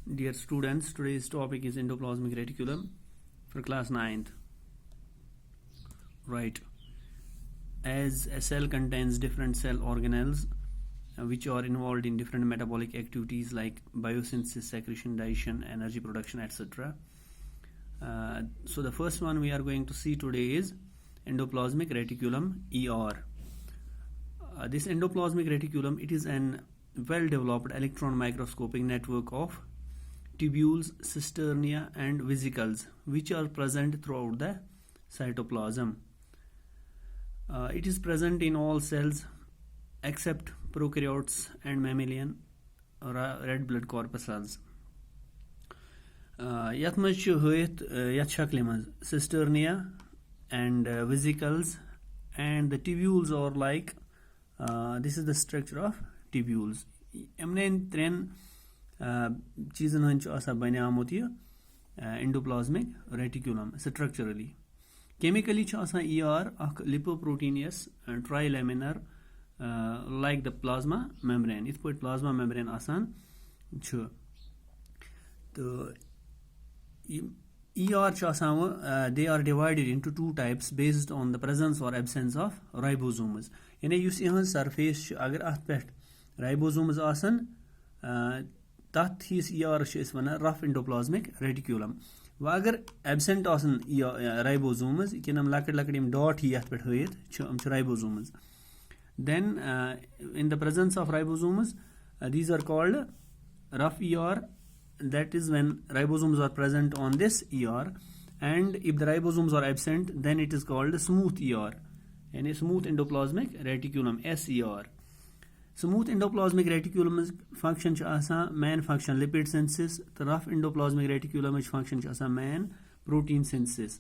Dear students, today's topic is endoplasmic reticulum for class 9th. Right. As a cell contains different cell organelles which are involved in different metabolic activities like biosynthesis, secretion, digestion, energy production, etc. So the first one we are going to see today is endoplasmic reticulum, ER. This endoplasmic reticulum, it is an well-developed electron microscopic network of tubules, cisternia and vesicles which are present throughout the cytoplasm. It is present in all cells except prokaryotes and mammalian red blood corpuscles. Yath maj chu hoyth yath shakli maj cisternia and vesicles, and the tubules are like this is the structure of tubules. Emne tren चीजन hunch आसा बनियामुत ये endoplasmic reticulum structurally. Chemically ch आसा ER अख lipoproteinous trilaminar like the plasma membrane. Ith put plasma membrane आसान ch. तो ER ch आसान they are divided into two types based on the presence or absence of ribosomes. यानी use यहन surface ch अगर अथ पेट ribosomes आसान तथ हिस ER वना rough endoplasmic reticulum व अगर एब्सेंट आसन राइबोसोम्स कि नम लकड़ लकड़ यम डॉट ही यथ पेट होयत छ ribosomes then in the presence of ribosomes these are called rough ER. That is when ribosomes are present on this ER, and if the ribosomes are absent then it is called smooth ER, and a smooth endoplasmic reticulum, SER. Smooth endoplasmic reticulum function main function lipid synthesis. The rough endoplasmic reticulum function main protein synthesis.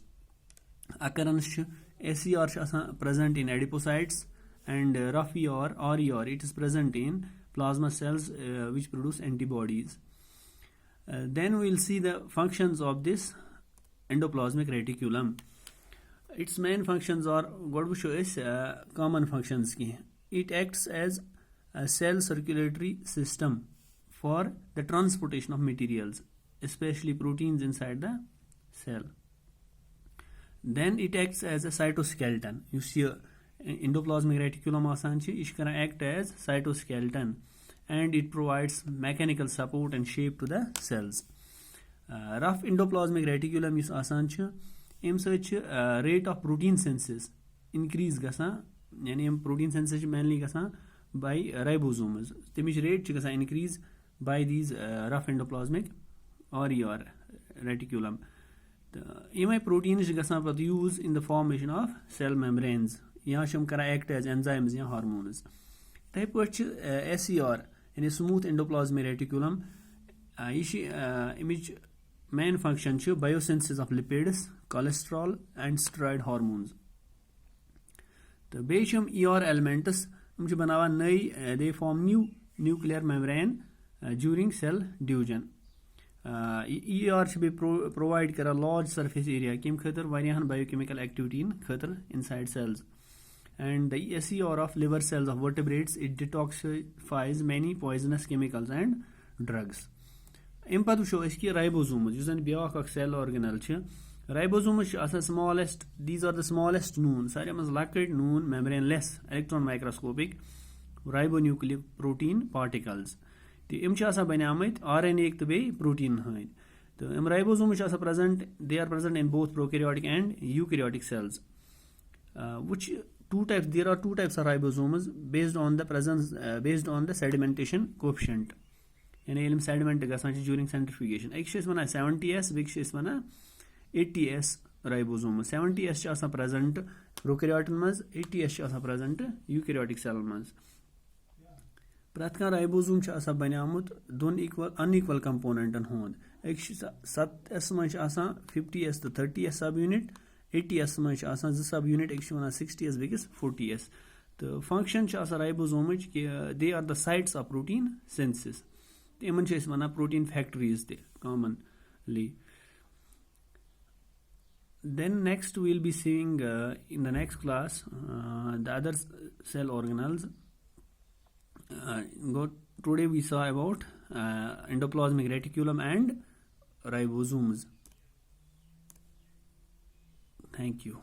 Occurrence SER present in adipocytes, and rough ER or RER it is present in plasma cells which produce antibodies. Then we will see the functions of this endoplasmic reticulum. Its main functions are common functions. It acts as a cell circulatory system for the transportation of materials, especially proteins inside the cell. Then it acts as a cytoskeleton. You see endoplasmic reticulum act as cytoskeleton, and it provides mechanical support and shape to the cells. Rough endoplasmic reticulum is rate of protein synthesis increase gasa, yani protein synthesis mainly gasa by ribosomes. Temish rate increase by these rough endoplasmic or ER reticulum. The proteins used in the formation of cell membranes. Here act as enzymes and hormones. Type SER in a smooth endoplasmic reticulum. Image main function biosynthesis of lipids, cholesterol and steroid hormones. The Bayesian ER elements they form new nuclear membrane during cell division. ER should be provide a large surface area biochemical activity inside cells. And the SER of liver cells of vertebrates, it detoxifies many poisonous chemicals and drugs. Impatu show is ribosomes, use an biok cell organelle. Ribosomes are the smallest, these are the smallest known, Sariamas lacquid known membraneless electron microscopic ribonucleic protein particles. The imchasa banyamit RNA to be protein. The ribosomes are present, they are present in both prokaryotic and eukaryotic cells. Which two types, there are two types of ribosomes based on the presence, based on the sedimentation coefficient. And sediment during centrifugation. X is 70S, big is 80S ribosome. 70S is present prokaryotic maz, 80S is present eukaryotic cell maz. Pratka ribosome is banyamut unequal component and hond. X 7S maz 50S to 30S subunit, 80S maz 2 subunit, X 60S big is 40S. The function is ribosome, they are the sites of protein synthesis. Protein factories commonly. Then next we will be seeing in the next class the other cell organelles. Today we saw about endoplasmic reticulum and ribosomes. Thank you.